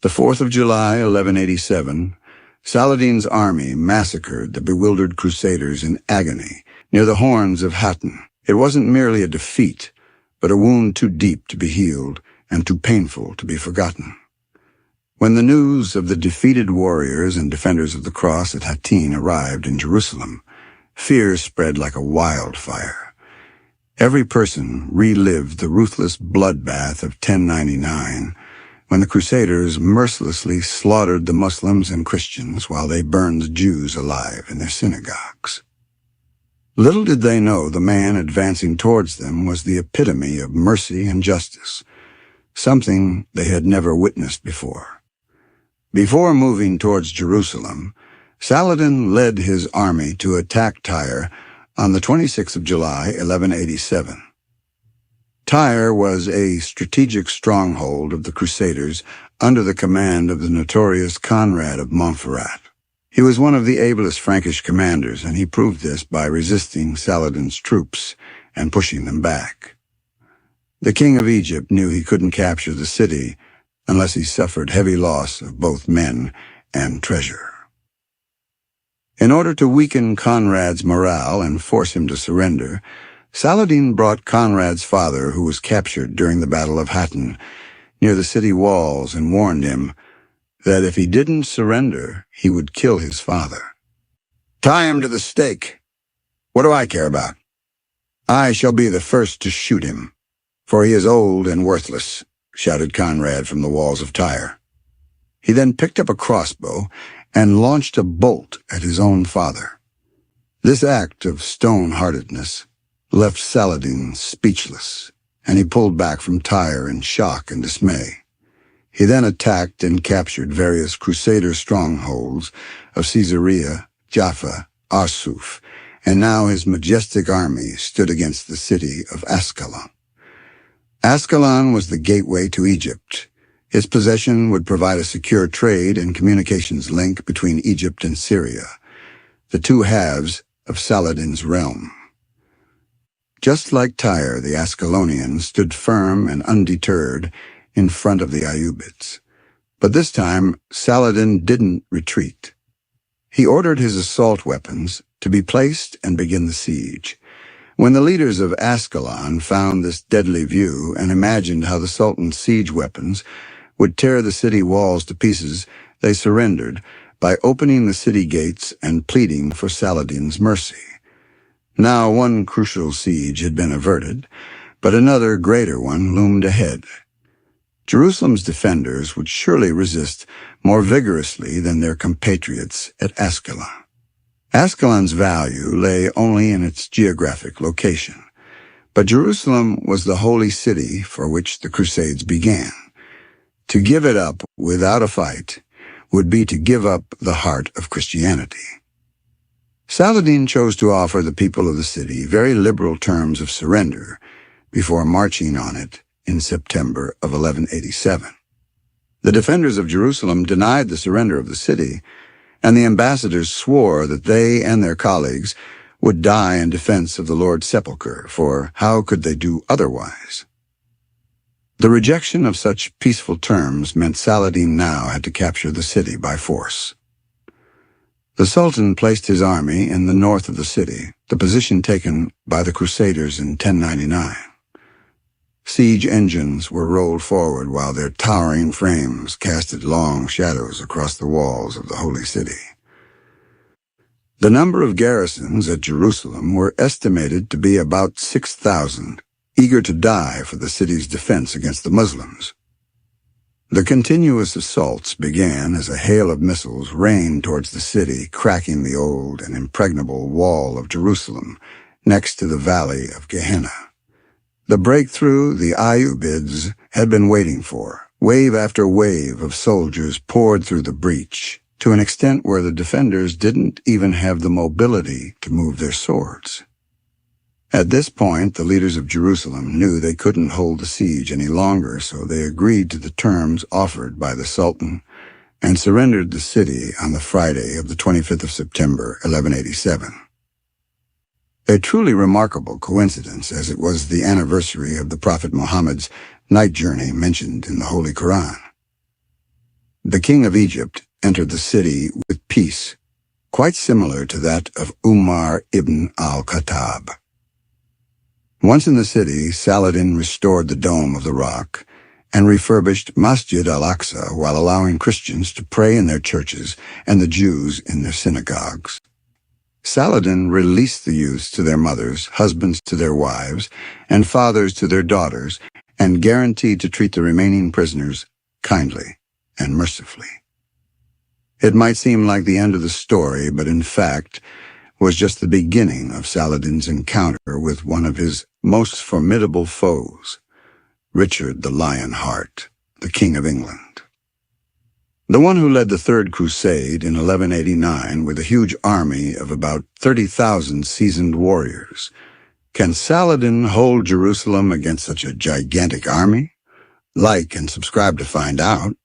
The 4th of July, 1187, Saladin's army massacred the bewildered Crusaders in agony near the horns of Hattin. It wasn't merely a defeat, but a wound too deep to be healed and too painful to be forgotten. When the news of the defeated warriors and defenders of the cross at Hattin arrived in Jerusalem, fear spread like a wildfire. Every person relived the ruthless bloodbath of 1099, when the Crusaders mercilessly slaughtered the Muslims and Christians while they burned the Jews alive in their synagogues. Little did they know the man advancing towards them was the epitome of mercy and justice, something they had never witnessed before. Before moving towards Jerusalem, Saladin led his army to attack Tyre on the 26th of July, 1187. Tyre was a strategic stronghold of the Crusaders under the command of the notorious Conrad of Montferrat. He was one of the ablest Frankish commanders, and he proved this by resisting Saladin's troops and pushing them back. The king of Egypt knew he couldn't capture the city unless he suffered heavy loss of both men and treasure. In order to weaken Conrad's morale and force him to surrender, Saladin brought Conrad's father, who was captured during the Battle of Hattin, near the city walls and warned him that if he didn't surrender, he would kill his father. "Tie him to the stake. What do I care about? I shall be the first to shoot him, for he is old and worthless," shouted Conrad from the walls of Tyre. He then picked up a crossbow and launched a bolt at his own father. This act of stone-heartedness left Saladin speechless, and he pulled back from Tyre in shock and dismay. He then attacked and captured various Crusader strongholds of Caesarea, Jaffa, Arsuf, and now his majestic army stood against the city of Ascalon. Ascalon was the gateway to Egypt. Its possession would provide a secure trade and communications link between Egypt and Syria, the two halves of Saladin's realm. Just like Tyre, the Ascalonians stood firm and undeterred in front of the Ayyubids. But this time, Saladin didn't retreat. He ordered his assault weapons to be placed and begin the siege. When the leaders of Ascalon found this deadly view and imagined how the Sultan's siege weapons would tear the city walls to pieces, they surrendered by opening the city gates and pleading for Saladin's mercy. Now one crucial siege had been averted, but another greater one loomed ahead. Jerusalem's defenders would surely resist more vigorously than their compatriots at Ascalon. Ascalon's value lay only in its geographic location, but Jerusalem was the holy city for which the Crusades began. To give it up without a fight would be to give up the heart of Christianity. Saladin chose to offer the people of the city very liberal terms of surrender before marching on it in September of 1187. The defenders of Jerusalem denied the surrender of the city, and the ambassadors swore that they and their colleagues would die in defense of the Lord's sepulchre, for how could they do otherwise? The rejection of such peaceful terms meant Saladin now had to capture the city by force. The Sultan placed his army in the north of the city, the position taken by the Crusaders in 1099. Siege engines were rolled forward while their towering frames casted long shadows across the walls of the holy city. The number of garrisons at Jerusalem were estimated to be about 6,000, eager to die for the city's defense against the Muslims. The continuous assaults began as a hail of missiles rained towards the city, cracking the old and impregnable wall of Jerusalem next to the valley of Gehenna. The breakthrough the Ayyubids had been waiting for. Wave after wave of soldiers poured through the breach, to an extent where the defenders didn't even have the mobility to move their swords. At this point, the leaders of Jerusalem knew they couldn't hold the siege any longer, so they agreed to the terms offered by the Sultan and surrendered the city on the Friday of the 25th of September, 1187. A truly remarkable coincidence, as it was the anniversary of the Prophet Muhammad's night journey mentioned in the Holy Quran. The king of Egypt entered the city with peace, quite similar to that of Umar ibn al-Khattab. Once in the city, Saladin restored the Dome of the Rock and refurbished Masjid al-Aqsa while allowing Christians to pray in their churches and the Jews in their synagogues. Saladin released the youths to their mothers, husbands to their wives, and fathers to their daughters, and guaranteed to treat the remaining prisoners kindly and mercifully. It might seem like the end of the story, but in fact was just the beginning of Saladin's encounter with one of his most formidable foes, Richard the Lionheart, the King of England. The one who led the Third Crusade in 1189 with a huge army of about 30,000 seasoned warriors. Can Saladin hold Jerusalem against such a gigantic army? Like and subscribe to find out.